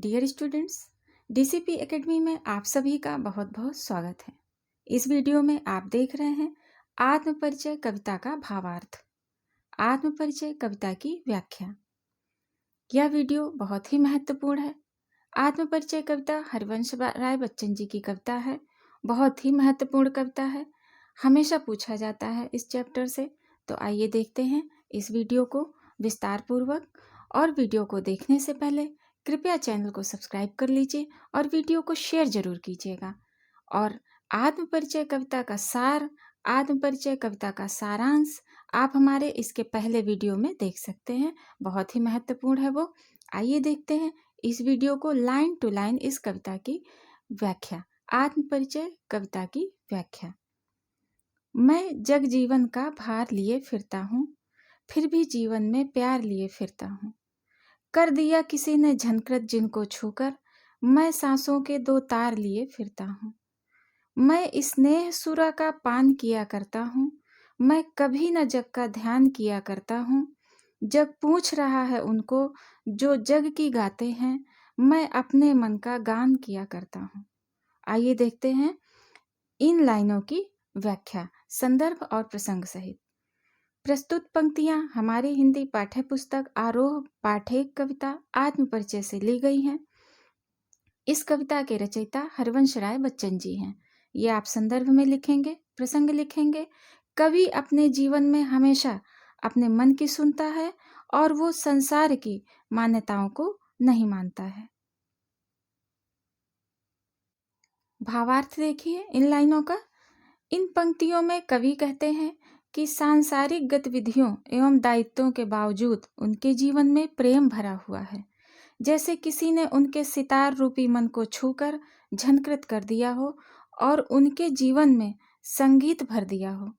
Dear students, DCP academy में आप सभी का बहुत बहुत स्वागत है। इस वीडियो में आप देख रहे हैं आत्मपरिचय कविता का भावार्थ, आत्मपरिचय कविता की व्याख्या। यह वीडियो बहुत ही महत्वपूर्ण है। आत्मपरिचय कविता हरिवंश राय बच्चन जी की कविता है। बहुत ही महत्वपूर्ण कविता है, हमेशा पूछा जाता है इस चैप्टर से। तो आइए देखते हैं इस वीडियो को विस्तार पूर्वक। और वीडियो को देखने से पहले कृपया चैनल को सब्सक्राइब कर लीजिए और वीडियो को शेयर जरूर कीजिएगा। और आत्मपरिचय कविता का सार, आत्मपरिचय कविता का सारांश आप हमारे इसके पहले वीडियो में देख सकते हैं। बहुत ही महत्वपूर्ण है वो। आइए देखते हैं इस वीडियो को लाइन टू लाइन, इस कविता की व्याख्या, आत्मपरिचय कविता की व्याख्या। मैं जग जीवन का भार लिए फिरता हूँ, फिर भी जीवन में प्यार लिए फिरता हूँ। कर दिया किसी ने झनकृत जिनको छूकर, मैं सांसों के दो तार लिए फिरता हूँ। मैं स्नेह सुरा का पान किया करता हूँ, मैं कभी न जग का ध्यान किया करता हूँ। जग पूछ रहा है उनको जो जग की गाते हैं, मैं अपने मन का गान किया करता हूँ। आइए देखते हैं इन लाइनों की व्याख्या संदर्भ और प्रसंग सहित। प्रस्तुत पंक्तियां हमारी हिंदी पाठ्य पुस्तक आरोह पाठ एक कविता आत्मपरिचय से ली गई हैं। इस कविता के रचयिता हरिवंश राय बच्चन जी हैं। ये आप संदर्भ में लिखेंगे, प्रसंग लिखेंगे। कवि अपने जीवन में हमेशा अपने मन की सुनता है और वो संसार की मान्यताओं को नहीं मानता है। भावार्थ देखिए इन लाइनों का। इन पंक्तियों में कवि कहते हैं कि सांसारिक गतिविधियों एवं दायित्वों के बावजूद उनके जीवन में प्रेम भरा हुआ है। जैसे किसी ने उनके सितार रूपी मन को छूकर झनकृत कर दिया हो और उनके जीवन में संगीत भर दिया हो।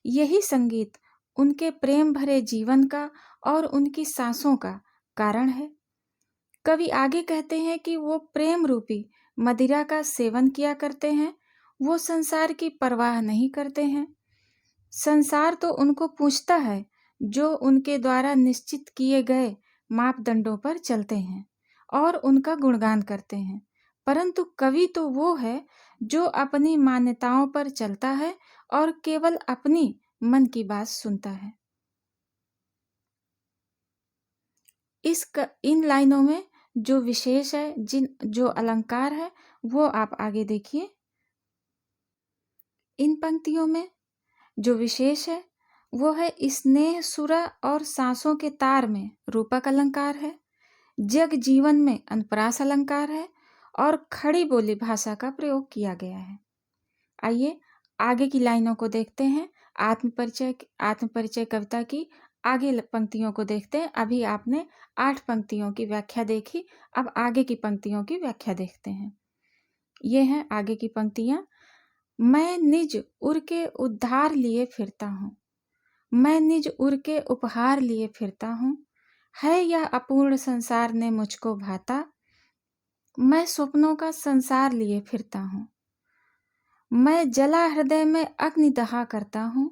यही संगीत उनके प्रेम भरे जीवन का और उनकी सांसों का कारण है। कवि आगे कहते हैं कि वो प्रेम रूपी मदिरा का सेवन किया करते हैं। वो संसार की परवाह नहीं करते हैं। संसार तो उनको पूछता है जो उनके द्वारा निश्चित किए गए मापदंडों पर चलते हैं और उनका गुणगान करते हैं, परंतु कवि तो वो है जो अपनी मान्यताओं पर चलता है और केवल अपनी मन की बात सुनता है। इन लाइनों में जो विशेष है, जो अलंकार है, वो आप आगे देखिए। इन पंक्तियों में जो विशेष है वो है स्नेह सुरा और सांसों के तार में रूपक अलंकार है। जग जीवन में अनुप्रास अलंकार है और खड़ी बोली भाषा का प्रयोग किया गया है। आइए आगे की लाइनों को देखते हैं। आत्मपरिचय कविता की आगे पंक्तियों को देखते हैं। अभी आपने 8 पंक्तियों की व्याख्या देखी, अब आगे की पंक्तियों की व्याख्या देखते हैं। ये हैं आगे की पंक्तियां। मैं निज उर के उद्धार लिए फिरता हूँ, मैं निज उर के उपहार लिए फिरता हूँ। है यह अपूर्ण संसार ने मुझको भाता, मैं स्वप्नों का संसार लिए फिरता हूँ। मैं जला हृदय में अग्नि दहा करता हूँ,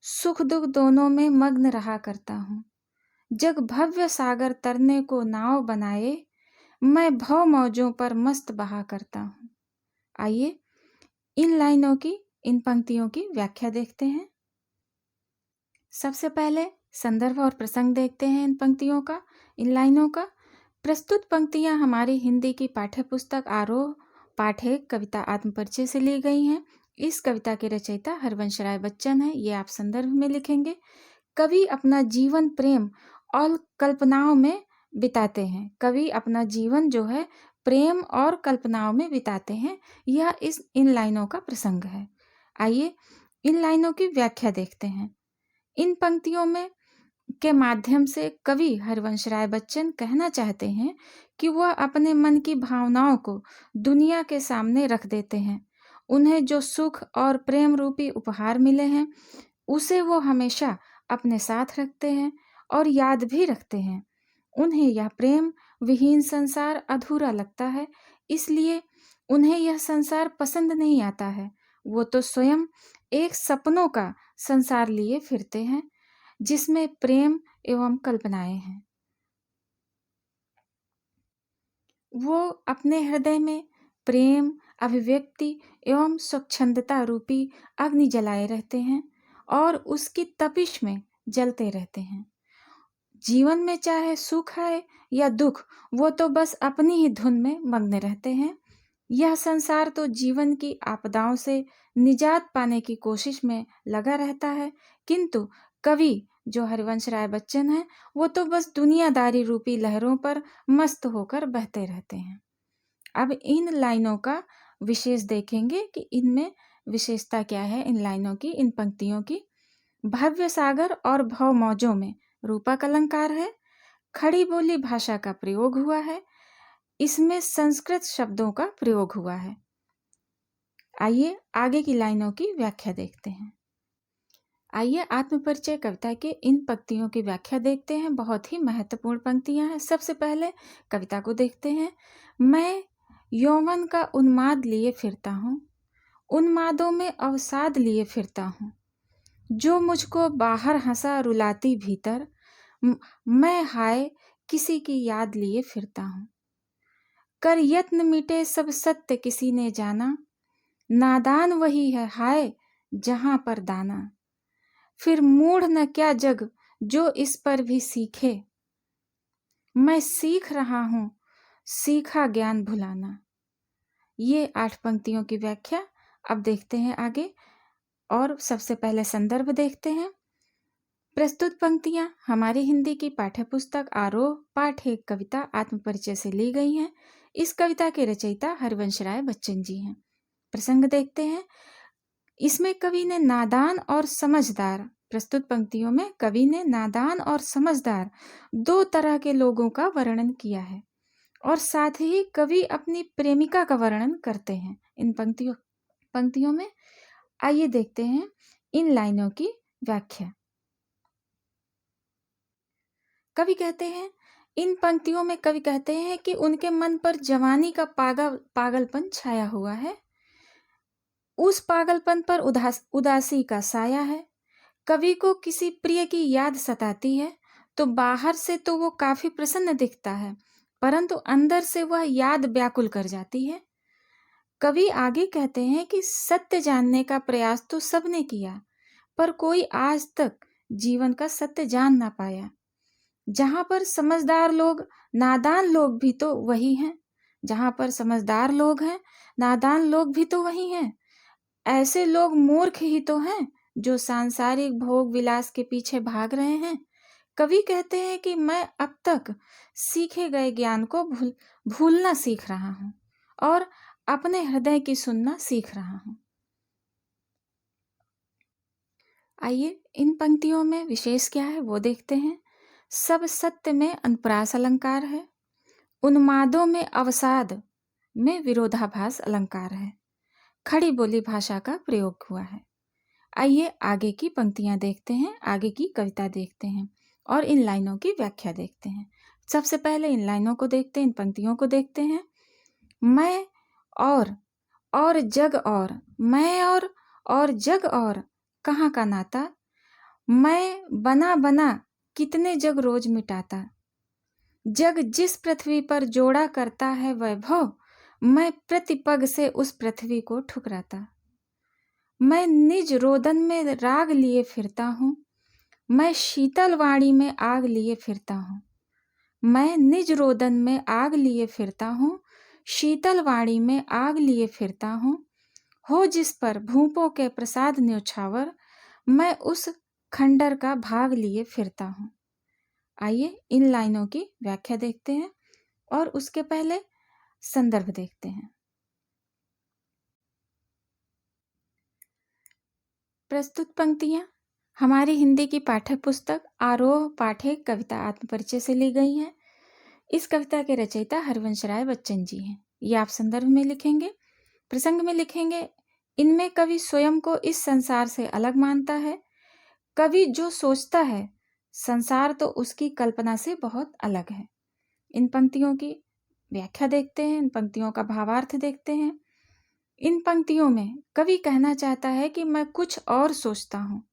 सुख दुख दोनों में मग्न रहा करता हूँ। जग भव्य सागर तरने को नाव बनाए, मैं भव मौजों पर मस्त बहा करता हूँ। आइए इन लाइनों की, इन पंक्तियों की व्याख्या देखते हैं। सबसे पहले संदर्भ और प्रसंग देखते हैं इन पंक्तियों का, इन लाइनों का। प्रस्तुत पंक्तियां हमारी हिंदी की पाठ्य पुस्तक आरोह पाठ एक कविता आत्मपरिचय से ली गई हैं। इस कविता के रचयिता हरिवंश राय बच्चन है, ये आप संदर्भ में लिखेंगे। कवि अपना जीवन प्रेम और कल्पनाओं में बिताते हैं। कवि अपना जीवन जो है प्रेम और कल्पनाओं में बिताते हैं। यह इन लाइनों का प्रसंग है। आइए इन लाइनों की व्याख्या देखते हैं। इन पंक्तियों में के माध्यम से कवि हरिवंश राय बच्चन कहना चाहते हैं कि वह अपने मन की भावनाओं को दुनिया के सामने रख देते हैं। उन्हें जो सुख और प्रेम रूपी उपहार मिले हैं उसे वो हमेशा अपने साथ रखते हैं और याद भी रखते हैं। उन्हें यह प्रेम विहीन संसार अधूरा लगता है, इसलिए उन्हें यह संसार पसंद नहीं आता है। वो तो स्वयं एक सपनों का संसार लिए फिरते हैं जिसमें प्रेम एवं कल्पनाएं हैं। वो अपने हृदय में प्रेम, अभिव्यक्ति एवं स्वच्छंदता रूपी अग्नि जलाए रहते हैं और उसकी तपिश में जलते रहते हैं। जीवन में चाहे सुख आए या दुख, वो तो बस अपनी ही धुन में मग्न रहते हैं। यह संसार तो जीवन की आपदाओं से निजात पाने की कोशिश में लगा रहता है, किंतु कवि जो हरिवंश राय बच्चन है, वो तो बस दुनियादारी रूपी लहरों पर मस्त होकर बहते रहते हैं। अब इन लाइनों का विशेष देखेंगे कि इनमें विशेषता क्या है। इन लाइनों की, इन पंक्तियों की। भव्य सागर और भव मौजों में रूपक अलंकार है। खड़ी बोली भाषा का प्रयोग हुआ है। इसमें संस्कृत शब्दों का प्रयोग हुआ है। आइए आगे की लाइनों की व्याख्या देखते हैं। आइए आत्मपरिचय कविता के इन पंक्तियों की व्याख्या देखते हैं। बहुत ही महत्वपूर्ण पंक्तियां हैं। सबसे पहले कविता को देखते हैं। मैं यौवन का उन्माद लिए फिरता हूँ, उन्मादों में अवसाद लिए फिरता हूँ। जो मुझको बाहर हंसा रुलाती भीतर, मैं हाय किसी की याद लिए फिरता हूँ। कर यत्न मिटे सब सत्य किसी ने जाना, नादान वही है हाय जहां पर दाना। फिर मूढ़ न क्या जग जो इस पर भी सीखे, मैं सीख रहा हूं सीखा ज्ञान भुलाना। ये 8 पंक्तियों की व्याख्या। अब देखते हैं आगे, और सबसे पहले संदर्भ देखते हैं। प्रस्तुत पंक्तियां हमारी हिंदी की पाठ्य पुस्तक आरोह पाठ 1 कविता आत्मपरिचय से ली गई हैं। इस कविता के रचयिता हरिवंश राय बच्चन जी हैं। प्रसंग देखते हैं। इसमें कवि ने नादान और समझदार, प्रस्तुत पंक्तियों में कवि ने नादान और समझदार 2 तरह के लोगों का वर्णन किया है, और साथ ही कवि अपनी प्रेमिका का वर्णन करते हैं इन पंक्तियों में। आइए देखते हैं इन लाइनों की व्याख्या। कवि कहते हैं, इन पंक्तियों में कवि कहते हैं कि उनके मन पर जवानी का पागलपन छाया हुआ है। उस पागलपन पर उदासी का साया है। कवि को किसी प्रिय की याद सताती है, तो बाहर से तो वो काफी प्रसन्न दिखता है, परंतु अंदर से वह याद व्याकुल कर जाती है। कवि आगे कहते हैं कि सत्य जानने का प्रयास तो सबने किया, पर कोई आज तक जीवन का सत्य जान ना पाया। जहां पर समझदार लोग, नादान लोग भी तो वही हैं। जहां पर समझदार लोग हैं, नादान लोग भी तो वही हैं। ऐसे लोग मूर्ख ही तो हैं जो सांसारिक भोग विलास के पीछे भाग रहे हैं। कवि कहते हैं कि मैं अब तक सीखे गए ज्ञान को भूलना सीख रहा हूं और अपने हृदय की सुनना सीख रहा हूं। आइए इन पंक्तियों में विशेष क्या है वो देखते हैं। सब सत्य में अनुप्रास अलंकार है। उन्मादों में अवसाद में विरोधाभास अलंकार है। खड़ी बोली भाषा का प्रयोग हुआ है। आइए आगे की पंक्तियां देखते हैं, आगे की कविता देखते हैं और इन लाइनों की व्याख्या देखते हैं। सबसे पहले इन लाइनों को देखते हैं, इन पंक्तियों को देखते हैं। मैं और जग और, मैं और जग और कहाँ का नाता। मैं बना बना कितने जग रोज मिटाता। जग जिस पृथ्वी पर जोड़ा करता है वैभव, मैं प्रतिपग से उस पृथ्वी को ठुकराता। मैं निज रोदन में राग लिए फिरता हूँ, मैं शीतल वाणी में आग लिए फिरता हूँ। मैं निज रोदन में आग लिए फिरता हूँ, शीतल वाणी में आग लिए फिरता हूँ। हो जिस पर भूपों के प्रसाद न्योछावर, मैं उस खंडर का भाग लिए फिरता हूँ। आइए इन लाइनों की व्याख्या देखते हैं और उसके पहले संदर्भ देखते हैं। प्रस्तुत पंक्तियां हमारी हिंदी की पाठ्य पुस्तक आरोह पाठ 1 कविता आत्मपरिचय से ली गई हैं। इस कविता के रचयिता हरिवंश राय बच्चन जी हैं। ये आप संदर्भ में लिखेंगे, प्रसंग में लिखेंगे। इनमें कवि स्वयं को इस संसार से अलग मानता है। कवि जो सोचता है, संसार तो उसकी कल्पना से बहुत अलग है। इन पंक्तियों की व्याख्या देखते हैं, इन पंक्तियों का भावार्थ देखते हैं। इन पंक्तियों में कवि कहना चाहता है कि मैं कुछ और सोचता हूँ,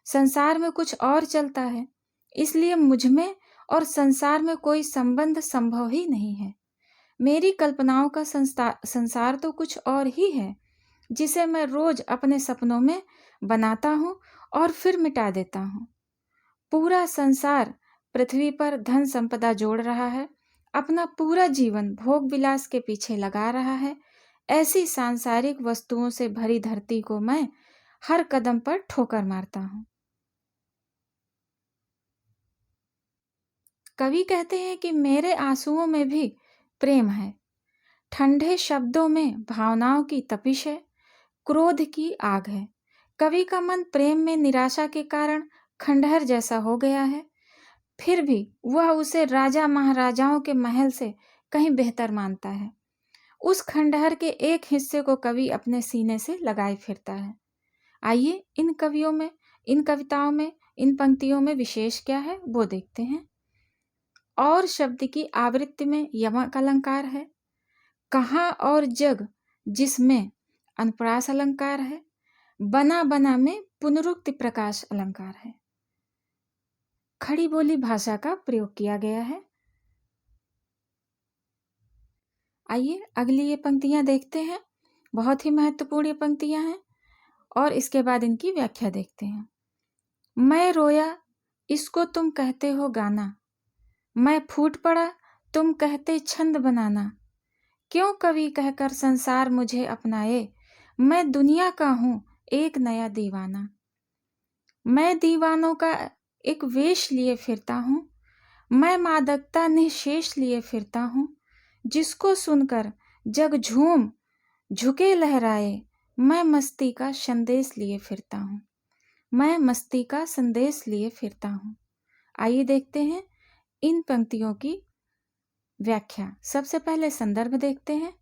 संसार में कुछ और चलता है, इसलिए मुझ में और संसार में कोई संबंध संभव ही नहीं है। मेरी कल्पनाओं का संसार तो कुछ और ही है, जिसे मैं रोज अपने सपनों में बनाता हूँ और फिर मिटा देता हूँ। पूरा संसार पृथ्वी पर धन संपदा जोड़ रहा है, अपना पूरा जीवन भोग विलास के पीछे लगा रहा है। ऐसी सांसारिक वस्तुओं से भरी धरती को मैं हर कदम पर ठोकर मारता हूँ। कवि कहते हैं कि मेरे आंसुओं में भी प्रेम है, ठंडे शब्दों में भावनाओं की तपिश है, क्रोध की आग है। कवि का मन प्रेम में निराशा के कारण खंडहर जैसा हो गया है, फिर भी वह उसे राजा महाराजाओं के महल से कहीं बेहतर मानता है। उस खंडहर के एक हिस्से को कवि अपने सीने से लगाए फिरता है। आइए इन कवियों में, इन कविताओं में, इन पंक्तियों में विशेष क्या है वो देखते हैं। और शब्द की आवृत्ति में यमक अलंकार है। कहाँ और जग जिसमें अनुप्रास अलंकार है। बना बना में पुनरुक्ति प्रकाश अलंकार है। खड़ी बोली भाषा का प्रयोग किया गया है। आइए अगली ये पंक्तियां देखते हैं। बहुत ही महत्वपूर्ण ये पंक्तियां हैं और इसके बाद इनकी व्याख्या देखते हैं। मैं रोया इसको तुम कहते हो गाना, मैं फूट पड़ा तुम कहते छंद बनाना। क्यों कवि कहकर संसार मुझे अपनाए, मैं दुनिया का हूं एक नया दीवाना। मैं दीवानों का एक वेश लिए फिरता हूं, मैं मादकता निःशेष लिए फिरता हूं। जिसको सुनकर जग झूम झुके लहराए, मैं मस्ती का संदेश लिए फिरता हूं, मैं मस्ती का संदेश लिए फिरता हूं। आइए देखते हैं इन पंक्तियों की व्याख्या। सबसे पहले संदर्भ देखते हैं।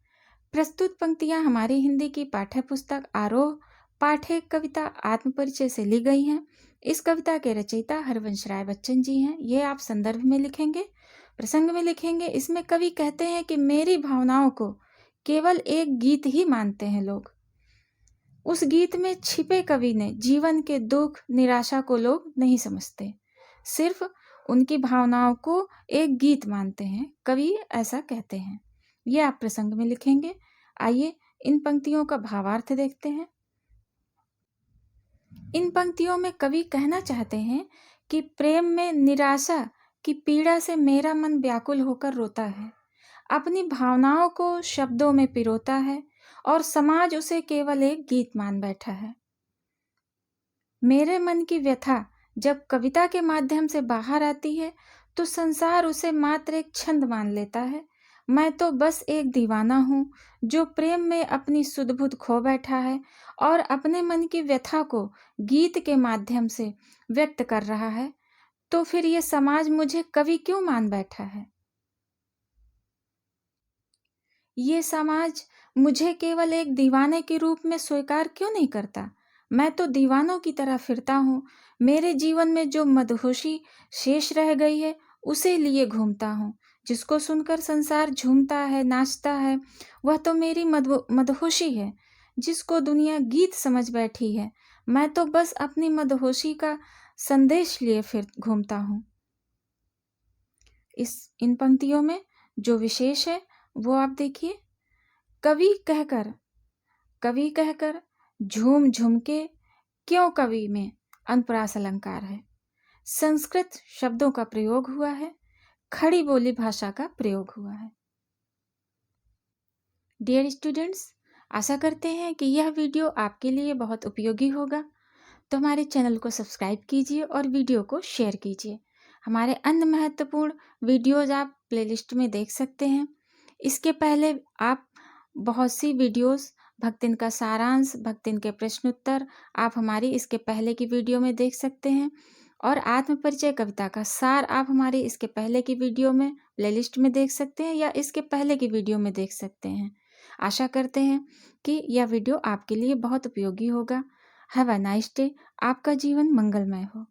प्रस्तुत पंक्तियां हमारी हिंदी की पाठ्य पुस्तक आरोह पाठ एक कविता आत्मपरिचय से ली गई हैं। इस कविता के रचयिता हरवंश राय बच्चन जी हैं। ये आप संदर्भ में लिखेंगे, प्रसंग में लिखेंगे। इसमें कवि कहते हैं कि मेरी भावनाओं को केवल एक गीत ही मानते हैं लोग। उस गीत में छिपे कवि ने जीवन के दुख निराशा को लोग नहीं समझते, सिर्फ उनकी भावनाओं को एक गीत मानते हैं, कवि ऐसा कहते हैं। ये आप प्रसंग में लिखेंगे। आइए इन पंक्तियों का भावार्थ देखते हैं। इन पंक्तियों में कवि कहना चाहते हैं कि प्रेम में निराशा की पीड़ा से मेरा मन व्याकुल होकर रोता है, अपनी भावनाओं को शब्दों में पिरोता है और समाज उसे केवल एक गीत मान बैठा है। मेरे मन की व्यथा जब कविता के माध्यम से बाहर आती है तो संसार उसे मात्र एक छंद मान लेता है। मैं तो बस एक दीवाना हूँ जो प्रेम में अपनी सुध-बुध खो बैठा है और अपने मन की व्यथा को गीत के माध्यम से व्यक्त कर रहा है। तो फिर ये समाज मुझे कवि क्यों मान बैठा है? ये समाज मुझे केवल एक दीवाने के रूप में स्वीकार क्यों नहीं करता? मैं तो दीवानों की तरह फिरता हूँ। मेरे जीवन में जो मदहोशी शेष रह गई है उसे लिए घूमता हूँ। जिसको सुनकर संसार झूमता है, नाचता है, वह तो मेरी मदहोशी है, जिसको दुनिया गीत समझ बैठी है। मैं तो बस अपनी मदहोशी का संदेश लिए फिर घूमता हूँ। इन पंक्तियों में जो विशेष है वो आप देखिए। कवि कहकर झूम झूम के, क्यों कवि में अनुप्रास अलंकार है। संस्कृत शब्दों का प्रयोग हुआ है, खड़ी बोली भाषा का प्रयोग हुआ है। डियर स्टूडेंट्स, आशा करते हैं कि यह वीडियो आपके लिए बहुत उपयोगी होगा। तो हमारे चैनल को सब्सक्राइब कीजिए और वीडियो को शेयर कीजिए। हमारे अन्य महत्वपूर्ण वीडियोज आप प्लेलिस्ट में देख सकते हैं। इसके पहले आप बहुत सी वीडियोस, भक्तिन का सारांश, भक्तिन के प्रश्नोत्तर आप हमारी इसके पहले की वीडियो में देख सकते हैं और आत्मपरिचय कविता का सार आप हमारी इसके पहले की वीडियो में प्लेलिस्ट में देख सकते हैं या इसके पहले की वीडियो में देख सकते हैं। आशा करते हैं कि यह वीडियो आपके लिए बहुत उपयोगी होगा। Have a nice day. आपका जीवन मंगलमय हो।